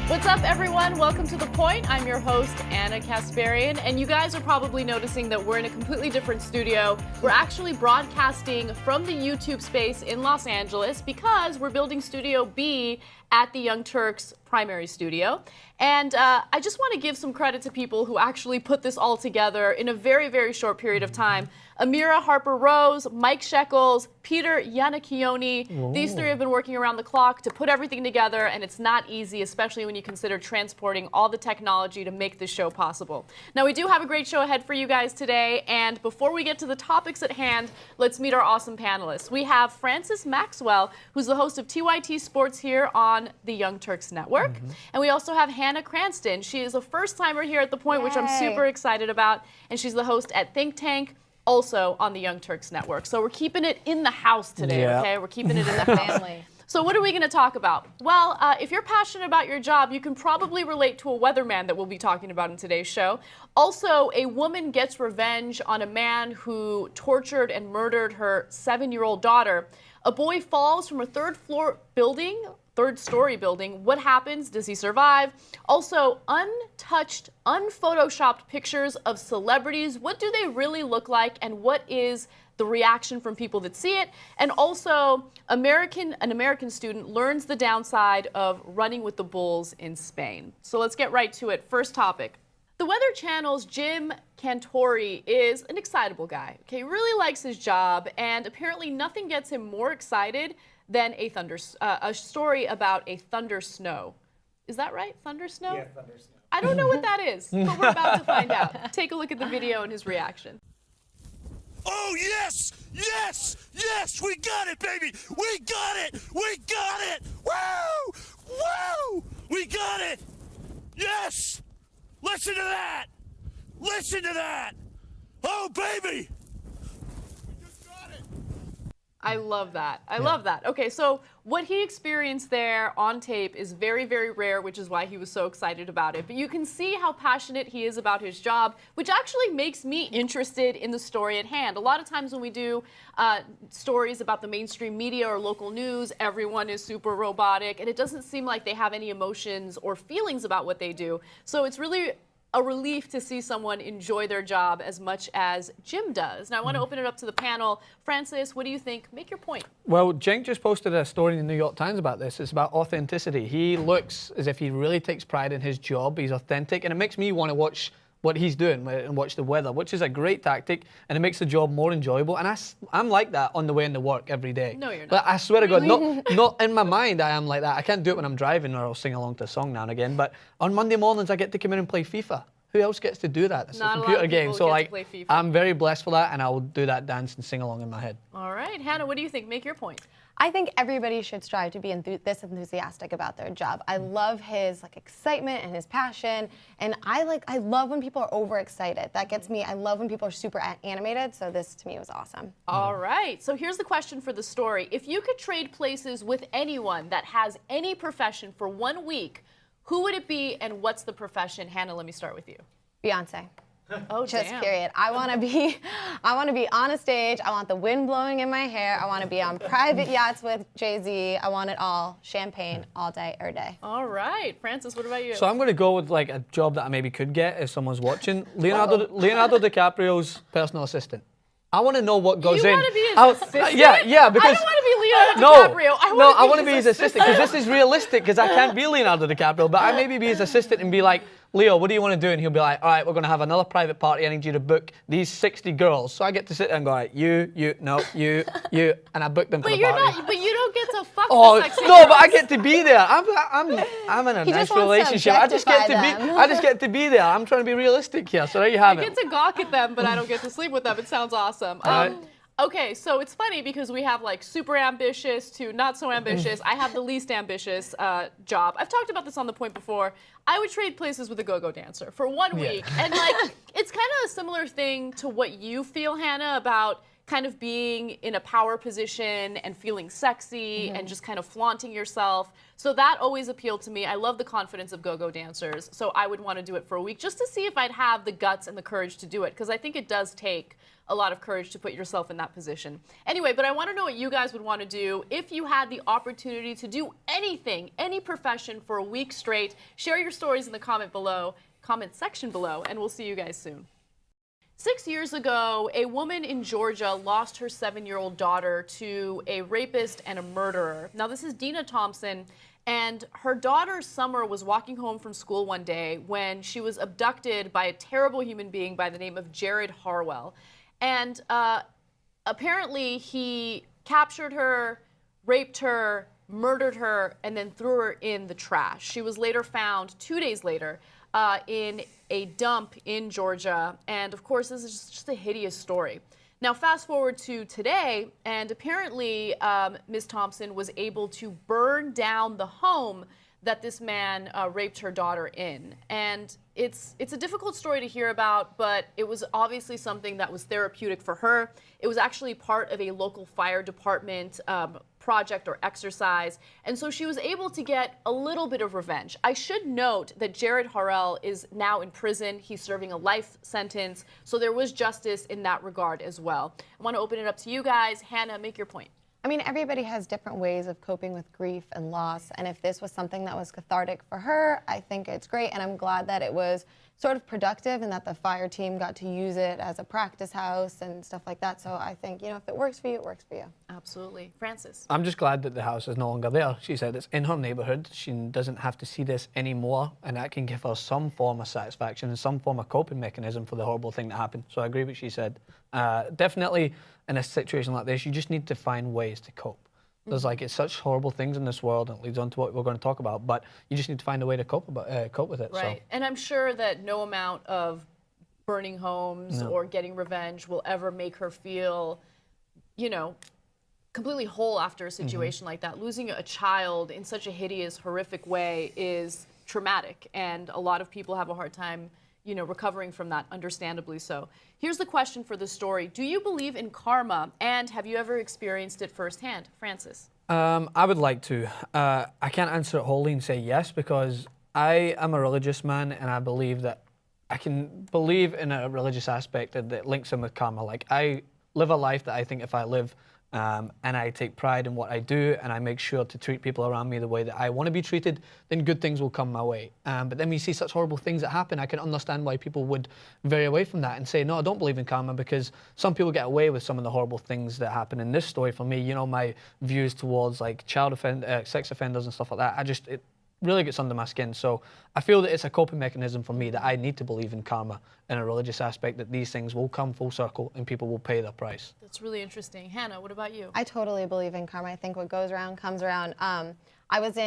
What's up, everyone? Welcome to The Point. I'm your host, Ana Kasparian, and you guys are probably noticing that we're in a completely different studio. We're actually broadcasting from the YouTube space in Los Angeles because we're building Studio B at the Young Turks primary studio. And I just want to give some credit to people who actually put this all together in a very, very short period of time. Amira Harper-Rose, Mike Shekels, Peter Yannicchioni. These three have been working around the clock to put everything together, and it's not easy, especially when you consider transporting all the technology to make this show possible. Now, we do have a great show ahead for you guys today, and before we get to the topics at hand, let's meet our awesome panelists. We have Francis Maxwell, who's the host of TYT Sports here on the Young Turks Network, and we also have Hannah Cranston. She is a first-timer here at The Point, which I'm super excited about, and she's the host at Think Tank, also on the Young Turks Network. So we're keeping it in the house today, okay? We're keeping it in the family. So what are we going to talk about? Well, if you're passionate about your job, you can probably relate to a weatherman that we'll be talking about in today's show. Also, a woman gets revenge on a man who tortured and murdered her 7-year-old daughter. A boy falls from a third-story building. What happens? Does he survive? Also, untouched, unphotoshopped pictures of celebrities. What do they really look like, and what is the reaction from people that see it? And also, an American student learns the downside of running with the bulls in Spain. So let's get right to it. First topic. The Weather Channel's Jim Cantore is an excitable guy. Okay, he really likes his job, and apparently nothing gets him more excited than a story about a thunder snow. Is that right? Thunder snow? Yeah, thunder snow. I don't know what that is, but we're about to find out. Take a look at the video and his reaction. Oh, yes! Yes! Yes! We got it, baby! We got it! We got it! Woo! Woo! We got it! Yes! Listen to that! Listen to that! Oh, baby! I love that. I love that. Okay, so what he experienced there on tape is very, very rare, which is why he was so excited about it. But you can see how passionate he is about his job, which actually makes me interested in the story at hand. A lot of times when we do stories about the mainstream media or local news, everyone is super robotic, and it doesn't seem like they have any emotions or feelings about what they do. So it's really a relief to see someone enjoy their job as much as Jim does. Now, I want to open it up to the panel. Francis, what do you think? Make your point. Well, Cenk just posted a story in the New York Times about this. It's about authenticity. He looks as if he really takes pride in his job. He's authentic, and it makes me want to watch what he's doing and watch the weather, which is a great tactic, and it makes the job more enjoyable. And I'm like that on the way into work every day. No, you're not. But I swear to God, not in my mind I am like that. I can't do it when I'm driving, or I'll sing along to a song now and again. But on Monday mornings, I get to come in and play FIFA. Who else gets to do that? It's a computer game. So like, I'm very blessed for that, and I will do that dance and sing along in my head. All right, Hannah, what do you think? Make your point. I think everybody should strive to be this enthusiastic about their job. I love his excitement and his passion, and I love when people are overexcited. That gets me. I love when people are super animated. So this to me was awesome. All right. So here's the question for the story: if you could trade places with anyone that has any profession for 1 week, who would it be, and what's the profession? Hannah, let me start with you. Beyonce. Oh, just damn. period. I want to be on a stage. I want the wind blowing in my hair. I want to be on private yachts with Jay-Z. I want it all. Champagne all day, every day. All right, Francis, what about you? So I'm going to go with like a job that I maybe could get if someone's watching. Leonardo DiCaprio's personal assistant. I want to know what goes in. You want to be his assistant? Yeah, because I don't want to be Leonardo DiCaprio. I want to be his assistant because this is realistic. Because I can't be Leonardo DiCaprio, but I maybe be his assistant and be like, Leo, what do you want to do? And he'll be like, all right, we're going to have another private party. I need you to book these 60 girls. So I get to sit there and go, all right, you, and I book them for the party. But you don't get to fuck the sexy no, girls. but I get to be there. I'm in a nice relationship. I just get to be there. I'm trying to be realistic here. So there you have it. I get to gawk at them, but I don't get to sleep with them. It sounds awesome. Okay, so it's funny because we have like super ambitious to not so ambitious. I have the least ambitious job. I've talked about this on The Point before. I would trade places with a go-go dancer for 1 week. And like, it's kind of a similar thing to what you feel, Hannah, about kind of being in a power position and feeling sexy and just kind of flaunting yourself. So that always appealed to me. I love the confidence of go-go dancers. So I would want to do it for a week just to see if I'd have the guts and the courage to do it, because I think it does take a lot of courage to put yourself in that position. Anyway, but I want to know what you guys would want to do if you had the opportunity to do anything, any profession for a week straight. Share your stories in the comment section below, and we'll see you guys soon. 6 years ago, a woman in Georgia lost her 7-year-old daughter to a rapist and a murderer. Now, this is Dina Thompson, and her daughter, Summer, was walking home from school one day when she was abducted by a terrible human being by the name of Jared Harwell. And apparently, he captured her, raped her, murdered her, and then threw her in the trash. She was later found 2 days later in a dump in Georgia. And of course, this is just a hideous story. Now, fast forward to today, and apparently Ms. Thompson was able to burn down the home that this man raped her daughter in. And it's a difficult story to hear about, but it was obviously something that was therapeutic for her. It was actually part of a local fire department project or exercise, and so she was able to get a little bit of revenge. I should note that Jared Harwell is now in prison. He's serving a life sentence, so there was justice in that regard as well. I want to open it up to you guys. Hannah, make your point. I mean, everybody has different ways of coping with grief and loss, and if this was something that was cathartic for her, I think it's great, and I'm glad that it was sort of productive and that the fire team got to use it as a practice house and stuff like that. So I think, you know, if it works for you, it works for you. Absolutely. Francis? I'm just glad that the house is no longer there. She said it's in her neighbourhood. She doesn't have to see this anymore, and that can give her some form of satisfaction and some form of coping mechanism for the horrible thing that happened. So I agree with what she said. Definitely in a situation like this, you just need to find ways to cope. There's it's such horrible things in this world, and it leads on to what we're going to talk about, but you just need to find a way to cope with it. Right, and I'm sure that no amount of burning homes or getting revenge will ever make her feel, you know, completely whole after a situation like that. Losing a child in such a hideous, horrific way is traumatic, and a lot of people have a hard time, you know, recovering from that, understandably so. Here's the question for the story. Do you believe in karma, and have you ever experienced it firsthand? Francis? I would like to. I can't answer it wholly and say yes, because I am a religious man, and I believe that I can believe in a religious aspect that links in with karma. Like, I live a life that I think if I live, and I take pride in what I do, and I make sure to treat people around me the way that I want to be treated, then good things will come my way. But then when you see such horrible things that happen, I can understand why people would vary away from that and say, no, I don't believe in karma, because some people get away with some of the horrible things that happen. In this story, for me, you know, my views towards like sex offenders and stuff like that, it really gets under my skin. So I feel that it's a coping mechanism for me that I need to believe in karma in a religious aspect, that these things will come full circle and people will pay their price. That's really interesting. Hannah, what about you? I totally believe in karma. I think what goes around comes around. When I was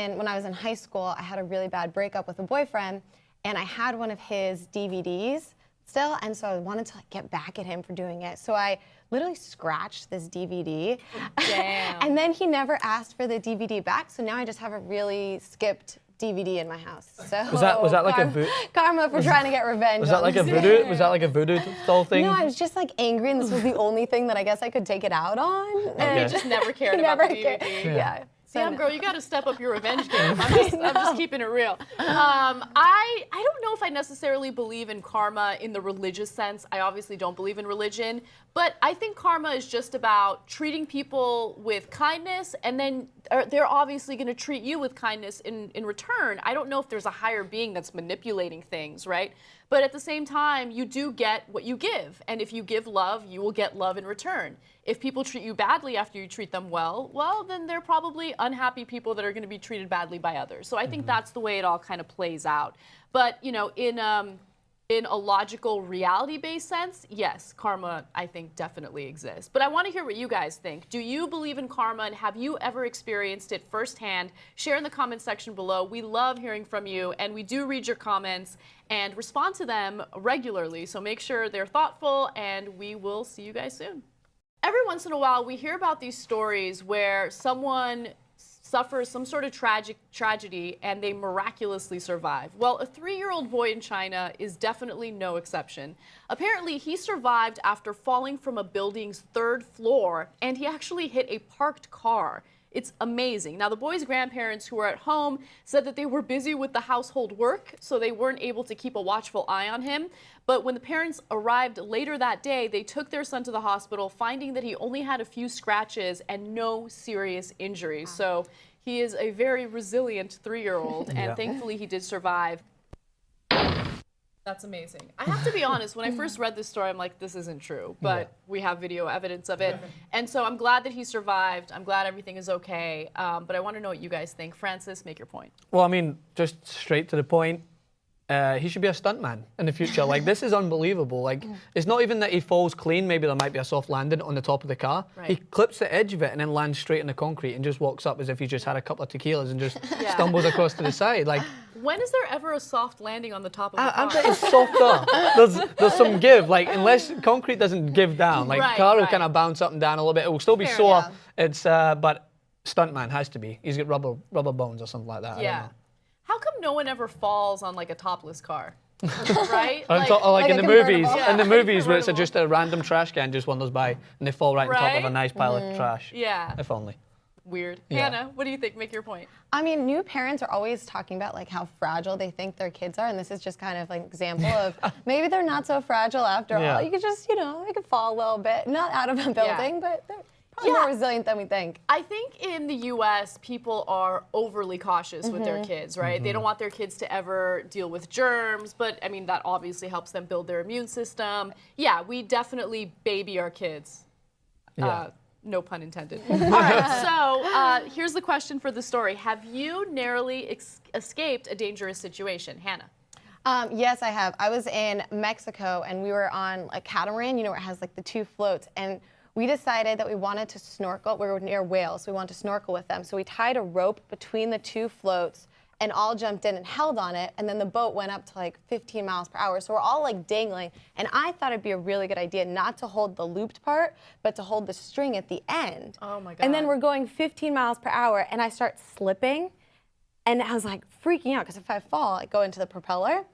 in high school, I had a really bad breakup with a boyfriend, and I had one of his DVDs still, and so I wanted to get back at him for doing it. So I literally scratched this DVD. Damn. And then he never asked for the DVD back, so now I just have a really skipped DVD in my house. So was that like a karma for trying to get revenge? Was that like a voodoo? Was that like a voodoo doll thing? No, I was just like angry, and this was the only thing that I guess I could take it out on. And you just never cared about the DVD. Yeah. Damn, girl, you got to step up your revenge game. I'm just keeping it real. I don't know if I necessarily believe in karma in the religious sense. I obviously don't believe in religion, but I think karma is just about treating people with kindness, and then they're obviously going to treat you with kindness in return. I don't know if there's a higher being that's manipulating things, right? But at the same time, you do get what you give. And if you give love, you will get love in return. If people treat you badly after you treat them well, then they're probably unhappy people that are going to be treated badly by others. So I think that's the way it all kind of plays out. But, you know, in a logical, reality-based sense, yes, karma, I think, definitely exists. But I want to hear what you guys think. Do you believe in karma, and have you ever experienced it firsthand? Share in the comment section below. We love hearing from you, and we do read your comments and respond to them regularly. So make sure they're thoughtful, and we will see you guys soon. Every once in a while, we hear about these stories where someone suffer some sort of tragedy and they miraculously survive. Well, a 3-year-old boy in China is definitely no exception. Apparently, he survived after falling from a building's 3rd floor, and he actually hit a parked car. It's amazing. Now, the boy's grandparents who were at home said that they were busy with the household work, so they weren't able to keep a watchful eye on him. But when the parents arrived later that day, they took their son to the hospital, finding that he only had a few scratches and no serious injuries. So he is a very resilient 3-year-old, and thankfully he did survive. That's amazing. I have to be honest, when I first read this story, I'm like, this isn't true, but we have video evidence of it. And so I'm glad that he survived. I'm glad everything is okay. But I want to know what you guys think. Francis, make your point. Well, I mean, just straight to the point, he should be a stuntman in the future. Like, this is unbelievable. Like, it's not even that he falls clean. Maybe there might be a soft landing on the top of the car. He clips the edge of it and then lands straight in the concrete and just walks up as if he just had a couple of tequilas and just stumbles across to the side. Like, when is there ever a soft landing on the top of the car? I bet it's softer. There's some give. Like, unless concrete doesn't give down, like car will kind of bounce up and down a little bit. It will still be sore. It's but stuntman has to be. He's got rubber bones or something like that. I don't know. How come no one ever falls on like a topless car? Right? Like in the movies, where it's just a random trash can just wanders by and they fall right on top of a nice pile of trash. Yeah. If only. Weird. Hannah, what do you think? Make your point. I mean, new parents are always talking about like how fragile they think their kids are, and this is just kind of like an example of maybe they're not so fragile after all. You could just, you know, they could fall a little bit, not out of a building, but they're probably more resilient than we think. I think in the U.S., people are overly cautious with their kids, right? They don't want their kids to ever deal with germs, but I mean, that obviously helps them build their immune system. Yeah, we definitely baby our kids. No pun intended. All right, so here's the question for the story. Have you narrowly escaped a dangerous situation? Hannah. Yes, I have. I was in Mexico, and we were on a catamaran, you know, where it has like the 2 floats, and we decided that we wanted to snorkel. We were near whales, so we wanted to snorkel with them. So we tied a rope between the 2 floats and all jumped in and held on it, and then the boat went up to like 15 miles per hour. So we're all like dangling, and I thought it'd be a really good idea not to hold the looped part, but to hold the string at the end. Oh my God. And then we're going 15 miles per hour, and I start slipping, and I was like freaking out, because if I fall, I go into the propeller.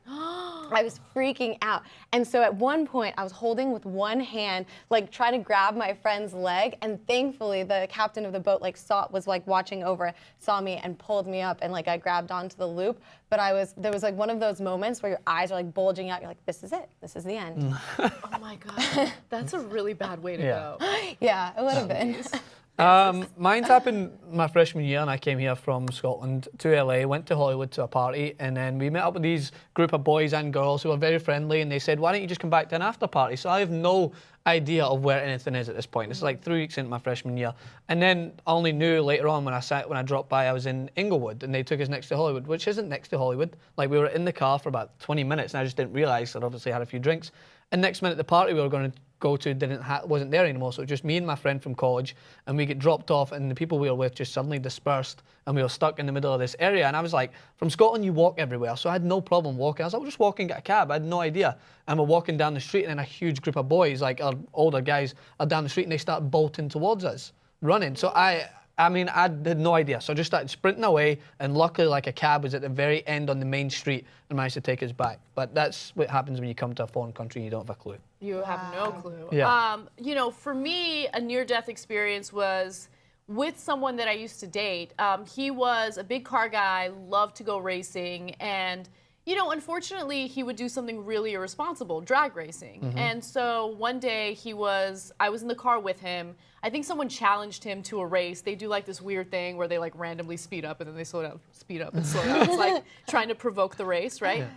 I was freaking out. And so at one point, I was holding with one hand, like trying to grab my friend's leg, and thankfully the captain of the boat was watching over, saw me and pulled me up, and like I grabbed onto the loop. But there was like one of those moments where your eyes are like bulging out. You're like, this is it. This is the end. Oh my God. That's a really bad way to go. Yeah, it would have been. Mine's happened my freshman year, and I came here from Scotland to LA, went to Hollywood to a party, and then we met up with these group of boys and girls who were very friendly, and they said, why don't you just come back to an after party? So I have no idea of where anything is at this point. This is like 3 weeks into my freshman year. And then I only knew later on when I dropped by, I was in Inglewood, and they took us next to Hollywood, which isn't next to Hollywood. Like, we were in the car for about 20 minutes, and I just didn't realize I'd obviously had a few drinks. And next minute, the party we were going to go to wasn't there anymore, so it was just me and my friend from college, and we get dropped off, and the people we were with just suddenly dispersed, and we were stuck in the middle of this area. And I was like, from Scotland, you walk everywhere, so I had no problem walking. I was like, we'll just walk and get a cab. I had no idea. And we're walking down the street, and then a huge group of boys, like our older guys, are down the street, and they start bolting towards us, running. So I mean, I had no idea. So I just started sprinting away, and luckily, like, a cab was at the very end on the main street and managed to take us back. But that's what happens when you come to a foreign country and you don't have a clue. You have no clue. Yeah. You know, for me, a near-death experience was with someone that I used to date. He was a big car guy, loved to go racing, and you know, unfortunately, he would do something really irresponsible, drag racing. And so one day I was in the car with him. I think someone challenged him to a race. They do like this weird thing where they like randomly speed up and then they slow down, speed up and slow down. It's like trying to provoke the race, right? Yeah.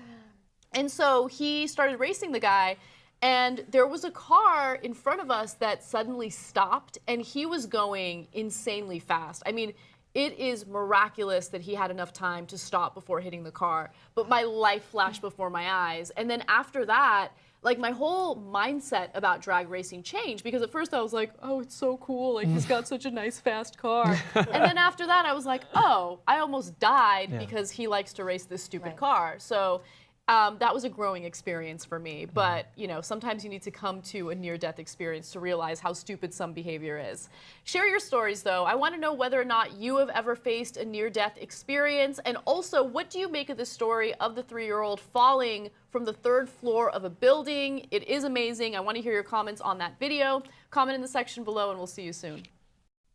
And so he started racing the guy, and there was a car in front of us that suddenly stopped, and he was going insanely fast. I mean, it is miraculous that he had enough time to stop before hitting the car, but my life flashed before my eyes. And then after that, like, my whole mindset about drag racing changed, because at first I was like, oh, it's so cool, like, he's got such a nice fast car. And then after that I was like, oh, I almost died because he likes to race this stupid car. So That was a growing experience for me, but you know, sometimes you need to come to a near-death experience to realize how stupid some behavior is. Share your stories though. I want to know whether or not you have ever faced a near-death experience, and also what do you make of the story of the 3-year-old falling from the 3rd floor of a building? It is amazing. I want to hear your comments on that video. Comment in the section below and we'll see you soon.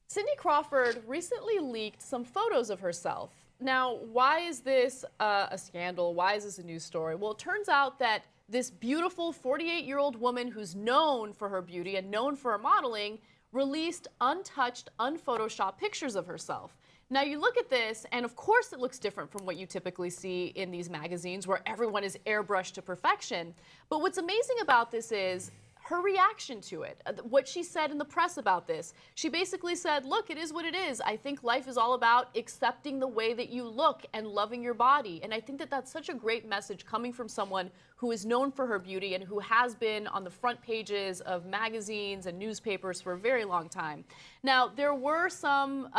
Cindy Crawford recently leaked some photos of herself. Now, why is this a scandal? Why is this a news story? Well, it turns out that this beautiful 48-year-old woman who's known for her beauty and known for her modeling released untouched, unphotoshopped pictures of herself. Now, you look at this, and of course it looks different from what you typically see in these magazines where everyone is airbrushed to perfection. But what's amazing about this is her reaction to it, what she said in the press about this. She basically said, look, it is what it is. I think life is all about accepting the way that you look and loving your body. And I think that that's such a great message coming from someone who is known for her beauty and who has been on the front pages of magazines and newspapers for a very long time. Now, there were some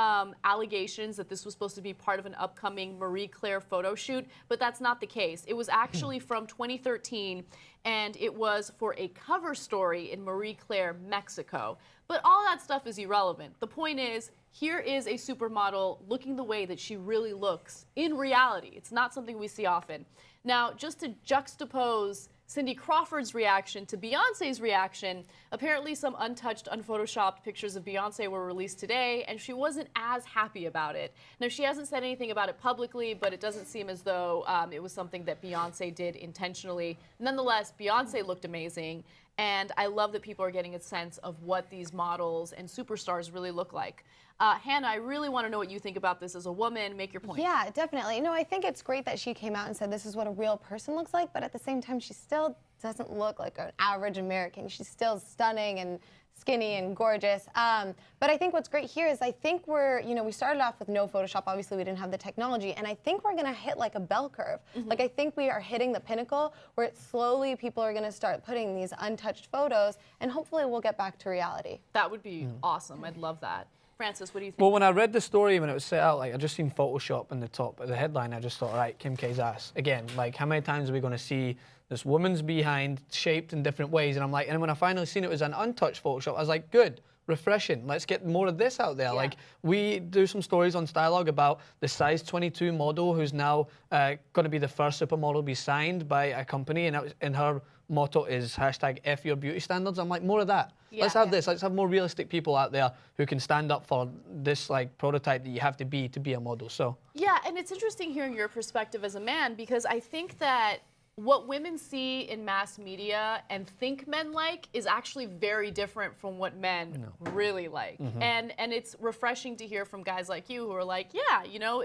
allegations that this was supposed to be part of an upcoming Marie Claire photo shoot, but that's not the case. It was actually from 2013, and it was for a cover story in Marie Claire, Mexico. But all that stuff is irrelevant. The point is, here is a supermodel looking the way that she really looks in reality. It's not something we see often. Now, just to juxtapose Cindy Crawford's reaction to Beyonce's reaction, apparently some untouched, unphotoshopped pictures of Beyonce were released today, and she wasn't as happy about it. Now, she hasn't said anything about it publicly, but it doesn't seem as though it was something that Beyonce did intentionally. Nonetheless, Beyonce looked amazing, and I love that people are getting a sense of what these models and superstars really look like. Hannah, I really want to know what you think about this as a woman. Make your point. Yeah, definitely. No, I think it's great that she came out and said this is what a real person looks like, but at the same time, she still doesn't look like an average American. She's still stunning and skinny and gorgeous. But I think what's great here is I think we started off with no Photoshop. Obviously, we didn't have the technology. And I think we're going to hit like a bell curve. Like, I think we are hitting the pinnacle where slowly people are going to start putting these untouched photos, and hopefully we'll get back to reality. That would be awesome. I'd love that. Francis, what do you think? Well, when I read the story, when it was set out, like, I just seen Photoshop in the top of the headline. I just thought, all right, Kim K's ass. Again, like, how many times are we going to see this woman's behind shaped in different ways? And I'm like, and when I finally seen it was an untouched Photoshop, I was like, good, refreshing. Let's get more of this out there. Yeah. Like, we do some stories on Stylog about the size 22 model who's now going to be the first supermodel to be signed by a company, and her motto is #FYourBeautyStandards. I'm like, more of that. Yeah, let's have this. Let's have more realistic people out there who can stand up for this like prototype that you have to be a model. So yeah, and it's interesting hearing your perspective as a man, because I think that what women see in mass media and think men like is actually very different from what men really like. And it's refreshing to hear from guys like you who are like, yeah, you know,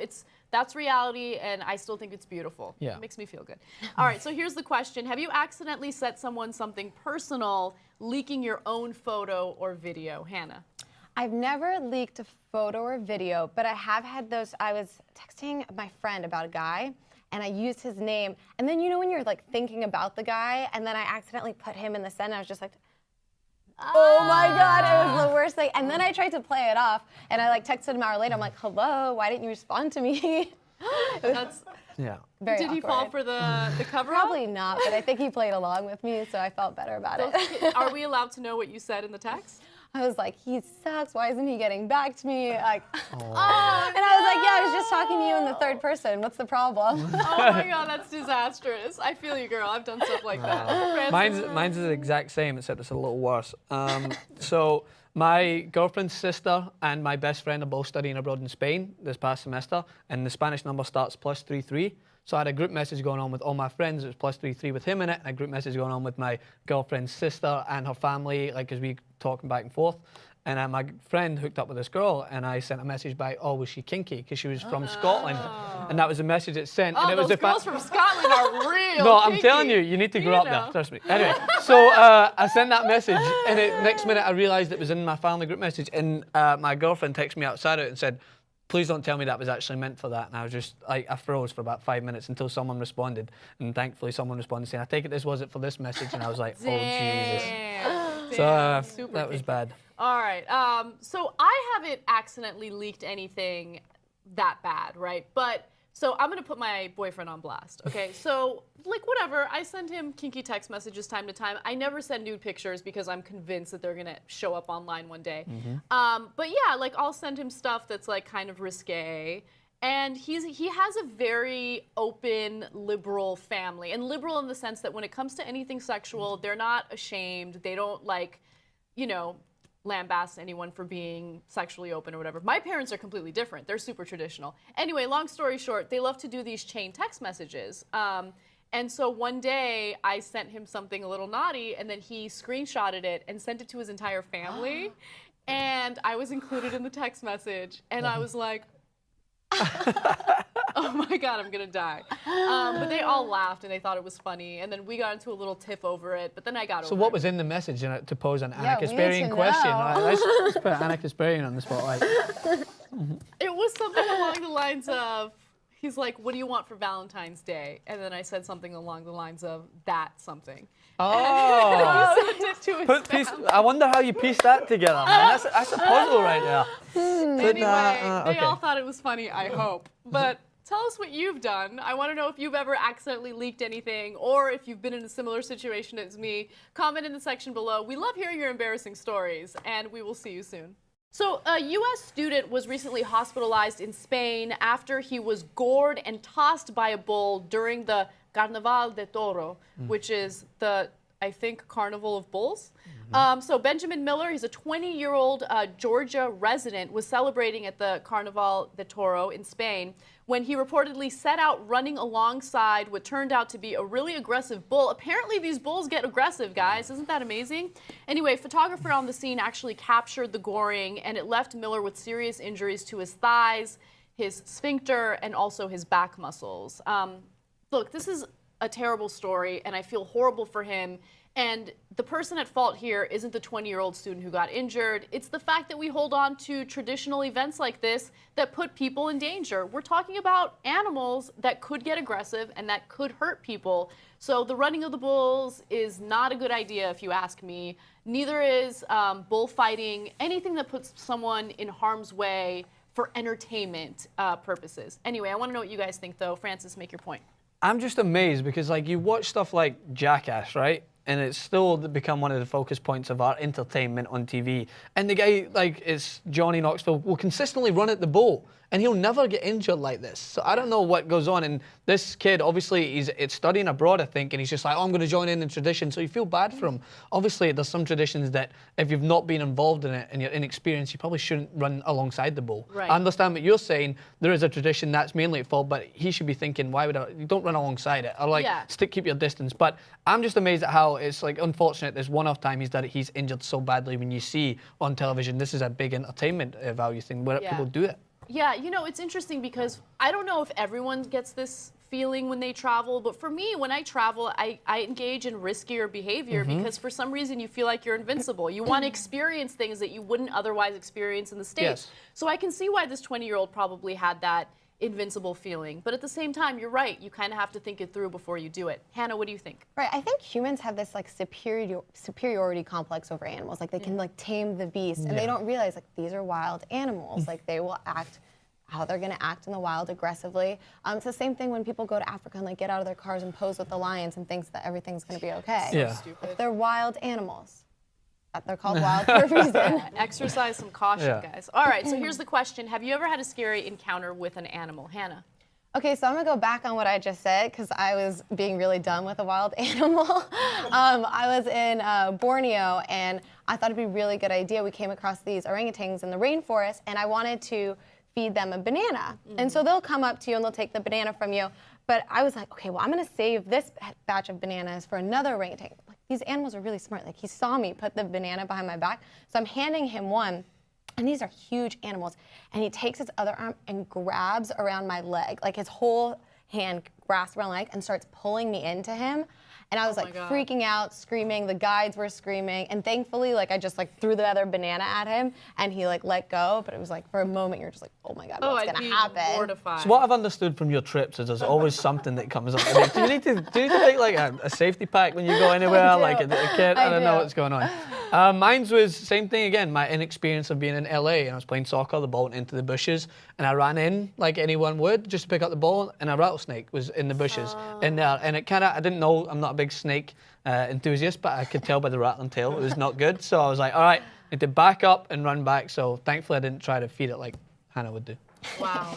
that's reality, and I still think it's beautiful. Yeah. It makes me feel good. All right, so here's the question. Have you accidentally sent someone something personal, leaking your own photo or video? Hannah. I've never leaked a photo or video, but I have had those. I was texting my friend about a guy, and I used his name. And then, you know, when you're like thinking about the guy, and then I accidentally put him in the send, and I was just like, oh my God, it was the worst thing. And then I tried to play it off, and I like texted him an hour later. I'm like, hello, why didn't you respond to me? That's, yeah. Very Did he awkward. fall for the cover-up? Probably not, but I think he played along with me, so I felt better about it. Are we allowed to know what you said in the text? I was like, he sucks. Why isn't he getting back to me? Like, and I was like, yeah, I was just talking to you in the third person. What's the problem? Oh my God, that's disastrous. I feel you, girl. I've done stuff like that. Mine's the exact same, except it's a little worse. So my girlfriend's sister and my best friend are both studying abroad in Spain this past semester, and the Spanish number starts +33. So I had a group message going on with all my friends. It was +33 with him in it, and a group message going on with my girlfriend's sister and her family, like, as we talking back and forth. And my friend hooked up with this girl, and I sent a message back, oh, was she kinky? Because she was from Scotland. And that was the message it sent. Oh, and it was those girls from Scotland are real No, kinky. I'm telling you need to grow up there, trust me. Anyway, so I sent that message, and next minute I realized it was in my family group message, and my girlfriend texted me outside it and said, please don't tell me that was actually meant for that. And I was just, I froze for about 5 minutes until someone responded. And thankfully someone responded saying, I take it this wasn't for this message. And I was like, oh, Jesus. So that was bad. All right. So I haven't accidentally leaked anything that bad, right? But So I'm gonna put my boyfriend on blast, okay? So, like, whatever, I send him kinky text messages time to time. I never send nude pictures because I'm convinced that they're gonna show up online one day. But yeah, like, I'll send him stuff that's like kind of risque. And he has a very open, liberal family. And liberal in the sense that when it comes to anything sexual, they're not ashamed. They don't, like, you know, lambast anyone for being sexually open or whatever. My parents are completely different. They're super traditional. Anyway, long story short, they love to do these chain text messages. And so one day I sent him something a little naughty, and then he screenshotted it and sent it to his entire family. And I was included in the text message. And I was like, oh my God, I'm gonna die. But they all laughed and they thought it was funny. And then we got into a little tiff over it, but then I got over it. So what was in the message, to pose an Ana Yeah, we need Kasparian to question? know. Right, let's put Ana Kasparian on the spotlight. It was something along the lines of, he's like, what do you want for Valentine's Day? And then I said something along the lines of, that something. Oh. He sent it to his family. I wonder how you pieced that together, man. That's a puzzle right there. Anyway, they okay. all thought it was funny, I hope. But tell us what you've done. I want to know if you've ever accidentally leaked anything or if you've been in a similar situation as me. Comment in the section below. We love hearing your embarrassing stories, and we will see you soon. So a U.S. student was recently hospitalized in Spain after he was gored and tossed by a bull during the Carnaval de Toro, which is the, I think, Carnival of Bulls. So Benjamin Miller, he's a 20-year-old Georgia resident, was celebrating at the Carnaval de Toro in Spain when he reportedly set out running alongside what turned out to be a really aggressive bull. Apparently these bulls get aggressive, guys. Isn't that amazing? Anyway, a photographer on the scene actually captured the goring, and it left Miller with serious injuries to his thighs, his sphincter, and also his back muscles. Look, this is a terrible story, and I feel horrible for him. And the person at fault here isn't the 20-year-old student who got injured. It's the fact that we hold on to traditional events like this that put people in danger. We're talking about animals that could get aggressive and that could hurt people. So the running of the bulls is not a good idea, if you ask me. Neither is bullfighting, anything that puts someone in harm's way for entertainment purposes. Anyway, I want to know what you guys think, though. Francis, make your point. I'm just amazed because, like, you watch stuff like Jackass, right? And it's still become one of the focus points of our entertainment on TV. And the guy, like, it's Johnny Knoxville, will consistently run at the bull, and he'll never get injured like this. So I don't know what goes on. And this kid, obviously, it's studying abroad, I think, and he's just like, oh, I'm going to join in tradition. So you feel bad for him. Obviously, there's some traditions that if you've not been involved in it and you're inexperienced, you probably shouldn't run alongside the bull. Right. I understand what you're saying. There is a tradition that's mainly at fault, but he should be thinking, why would you don't run alongside it? Or, like, keep your distance. But I'm just amazed at how it's, like, unfortunate this one-off time he's done it, he's injured so badly when you see on television this is a big entertainment value thing where people do it. Yeah, you know, it's interesting because I don't know if everyone gets this feeling when they travel, but for me, when I travel, I engage in riskier behavior because for some reason you feel like you're invincible. You want to experience things that you wouldn't otherwise experience in the States. Yes. So I can see why this 20-year-old probably had that invincible feeling. But at the same time, you're right. You kind of have to think it through before you do it. Hannah, what do you think? Right, I think humans have this like superiority complex over animals. Like they can like tame the beast, and they don't realize like these are wild animals. Like they will act how they're gonna act in the wild aggressively. It's the same thing when people go to Africa and like get out of their cars and pose with the lions and thinks that everything's gonna be okay. Yeah. Stupid. They're wild animals. They're called wild for a reason. Exercise some caution, guys. All right, so here's the question. Have you ever had a scary encounter with an animal? Hannah. Okay, so I'm gonna go back on what I just said because I was being really dumb with a wild animal. I was in Borneo and I thought it'd be a really good idea. We came across these orangutans in the rainforest and I wanted to feed them a banana. And so they'll come up to you and they'll take the banana from you. But I was like, okay, well, I'm gonna save this batch of bananas for another orangutan. Like, these animals are really smart. Like, he saw me put the banana behind my back. So I'm handing him one. And these are huge animals. And he takes his other arm and grabs around my leg, like his whole hand grasps around my leg and starts pulling me into him. And I was like freaking out, screaming. The guides were screaming. And thankfully, like I just like threw the other banana at him and he like let go. But it was like for a moment, you're just like, oh my God, what's gonna happen? Mortified. So what I've understood from your trips is there's always something that comes up. Do you need to take like a safety pack when you go anywhere? Like a kid? I don't know what's going on. Mine's was same thing again. My inexperience of being in LA, and I was playing soccer. The ball went into the bushes, and I ran in like anyone would just to pick up the ball, and a rattlesnake was in the bushes in there. And it kind of, I didn't know. I'm not a big snake enthusiast, but I could tell by the rattling tail it was not good. So I was like, all right, I need to back up and run back. So thankfully, I didn't try to feed it like Hannah would do. Wow.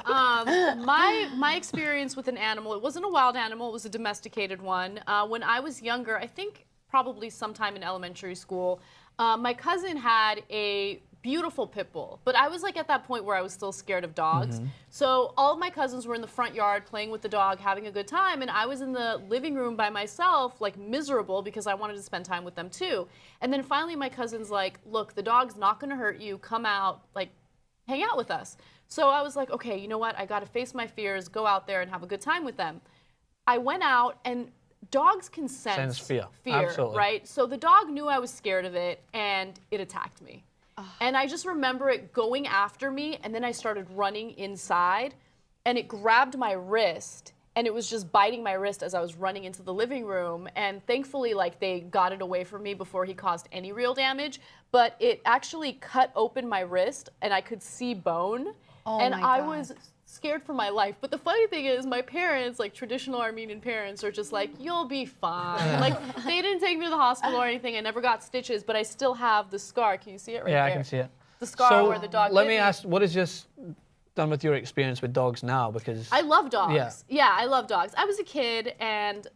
My experience with an animal, it wasn't a wild animal, it was a domesticated one. When I was younger, I think probably sometime in elementary school, my cousin had a beautiful pit bull, but I was like at that point where I was still scared of dogs. So all of my cousins were in the front yard playing with the dog, having a good time, and I was in the living room by myself, like miserable because I wanted to spend time with them too. And then finally my cousin's like, look, the dog's not gonna hurt you, come out, like hang out with us. So I was like, okay, you know what? I got to face my fears, go out there and have a good time with them. I went out, and dogs can sense fear, Absolutely. right? So the dog knew I was scared of it, and it attacked me. And I just remember it going after me, and then I started running inside, and it grabbed my wrist, and it was just biting my wrist as I was running into the living room. And thankfully, like, they got it away from me before he caused any real damage. But it actually cut open my wrist, and I could see bone. And I was scared for my life. But the funny thing is, my parents, like traditional Armenian parents, are just like, you'll be fine. Like, they didn't take me to the hospital or anything. I never got stitches, but I still have the scar. Can you see it right there? Yeah, I can see it. The scar where the dog let bit me ask, what is just done with your experience with dogs now? Because I love dogs. Yeah. Yeah, I love dogs. I was a kid, and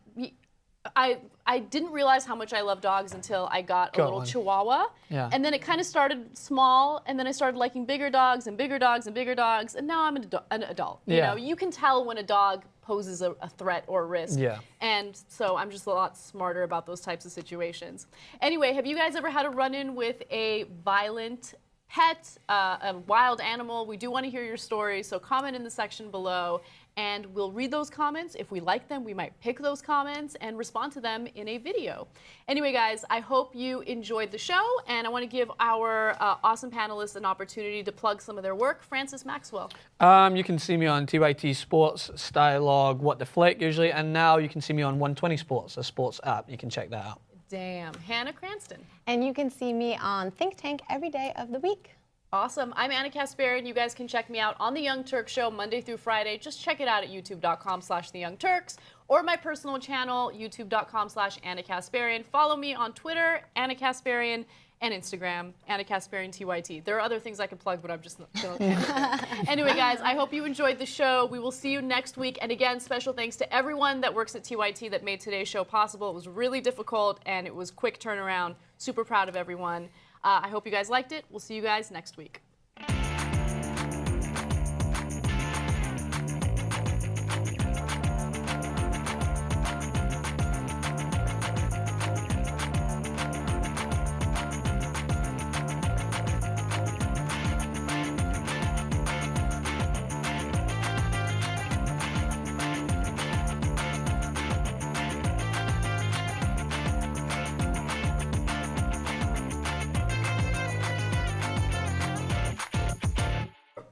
I didn't realize how much I love dogs until I got a little Chihuahua. Yeah. And then it kind of started small, and then I started liking bigger dogs and bigger dogs and bigger dogs, and now I'm an adult. You know, you can tell when a dog poses a threat or a risk. Yeah. And so I'm just a lot smarter about those types of situations. Anyway, have you guys ever had a run-in with a violent pet, a wild animal? We do want to hear your stories, so comment in the section below, and we'll read those comments. If we like them, we might pick those comments and respond to them in a video. Anyway, guys, I hope you enjoyed the show, and I want to give our awesome panelists an opportunity to plug some of their work. Francis, Maxwell. You can see me on TYT Sports, Stylog, What the Flick usually, and now you can see me on 120 Sports, a sports app. You can check that out. Damn. Hannah Cranston. And you can see me on Think Tank every day of the week. Awesome. I'm Ana Kasparian. You guys can check me out on The Young Turks Show Monday through Friday. Just check it out at youtube.com/TheYoungTurks or my personal channel, youtube.com/Ana Kasparian. Follow me on Twitter, Ana Kasparian, and Instagram, Ana Kasparian TYT. There are other things I could plug, but I'm just not going to. Anyway, guys, I hope you enjoyed the show. We will see you next week. And again, special thanks to everyone that works at TYT that made today's show possible. It was really difficult, and it was quick turnaround. Super proud of everyone. I hope you guys liked it. We'll see you guys next week.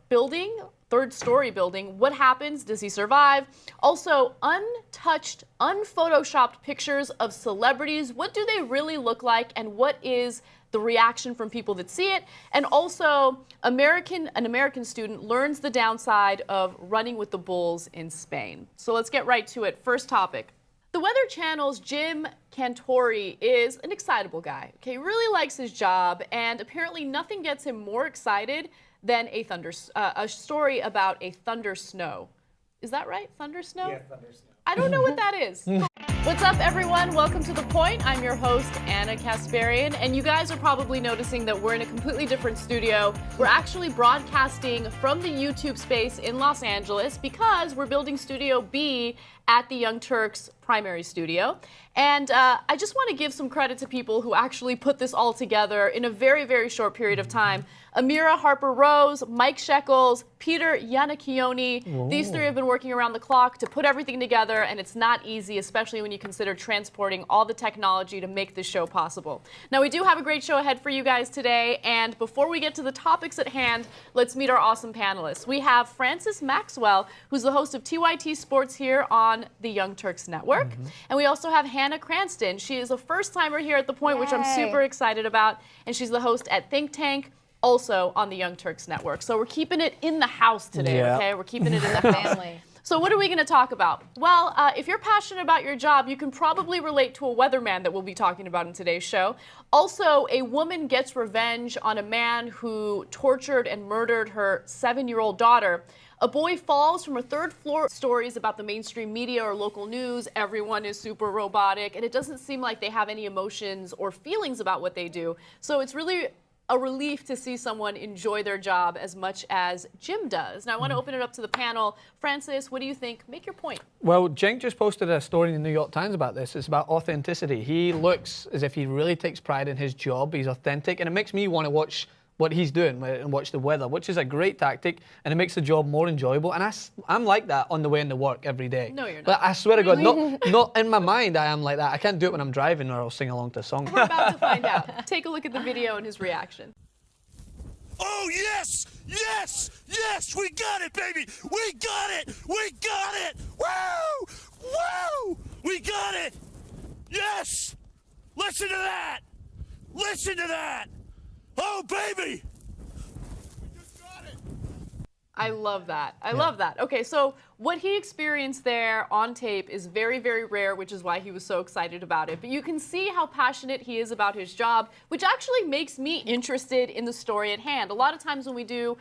Building, third-story building. What happens? Does he survive? Also, untouched, unphotoshopped pictures of celebrities. What do they really look like, and what is the reaction from people that see it? And also, an American student learns the downside of running with the bulls in Spain. So let's get right to it. First topic. The Weather Channel's Jim Cantori is an excitable guy. Okay, really likes his job, and apparently nothing gets him more excited than a story about a thunder snow. Is that right? Thunder snow? Yeah, thunder snow. I don't know what that is. What's up, everyone? Welcome to The Point. I'm your host, Ana Kasparian, and you guys are probably noticing that we're in a completely different studio. We're actually broadcasting from the YouTube space in Los Angeles because we're building Studio B at the Young Turks primary studio. And I just want to give some credit to people who actually put this all together in a very, very short period of time. Amira Harper-Rose, Mike Shekels, Peter Yannicchioni. These three have been working around the clock to put everything together, and it's not easy, especially when you consider transporting all the technology to make this show possible. Now, we do have a great show ahead for you guys today, and before we get to the topics at hand, let's meet our awesome panelists. We have Francis Maxwell, who's the host of TYT Sports here on on the Young Turks Network. And we also have Hannah Cranston. She is a first-timer here at The Point, which I'm Yay. super excited about. And she's the host at Think Tank, also on the Young Turks Network. So we're keeping it in the house today, Yeah. okay? We're keeping it in the family. So what are we going to talk about? Well, if you're passionate about your job, you can probably relate to a weatherman that we'll be talking about in today's show. Also, a woman gets revenge on a man who tortured and murdered her 7-year-old daughter. A boy falls from a third-floor. Stories about the mainstream media or local news. Everyone is super robotic, and it doesn't seem like they have any emotions or feelings about what they do. So it's really a relief to see someone enjoy their job as much as Jim does. Now, I want to open it up to the panel. Francis, what do you think? Make your point. Well, Cenk just posted a story in the New York Times about this. It's about authenticity. He looks as if he really takes pride in his job. He's authentic, and it makes me want to watch what he's doing and watch the weather, which is a great tactic, and it makes the job more enjoyable. And I'm like that on the way into work every day. No, you're not. But I swear to God, not in my mind I am like that. I can't do it when I'm driving, or I'll sing along to a song. We're about to find out. Take a look at the video and his reaction. Oh, yes! Yes! Yes! We got it, baby! We got it! We got it! Woo! Woo! We got it! Yes! Listen to that! Listen to that! Oh, baby! We just got it! I love that. I love that. Okay, so what he experienced there on tape is very, very rare, which is why he was so excited about it. But you can see how passionate he is about his job, which actually makes me interested in the story at hand. A lot of times when we do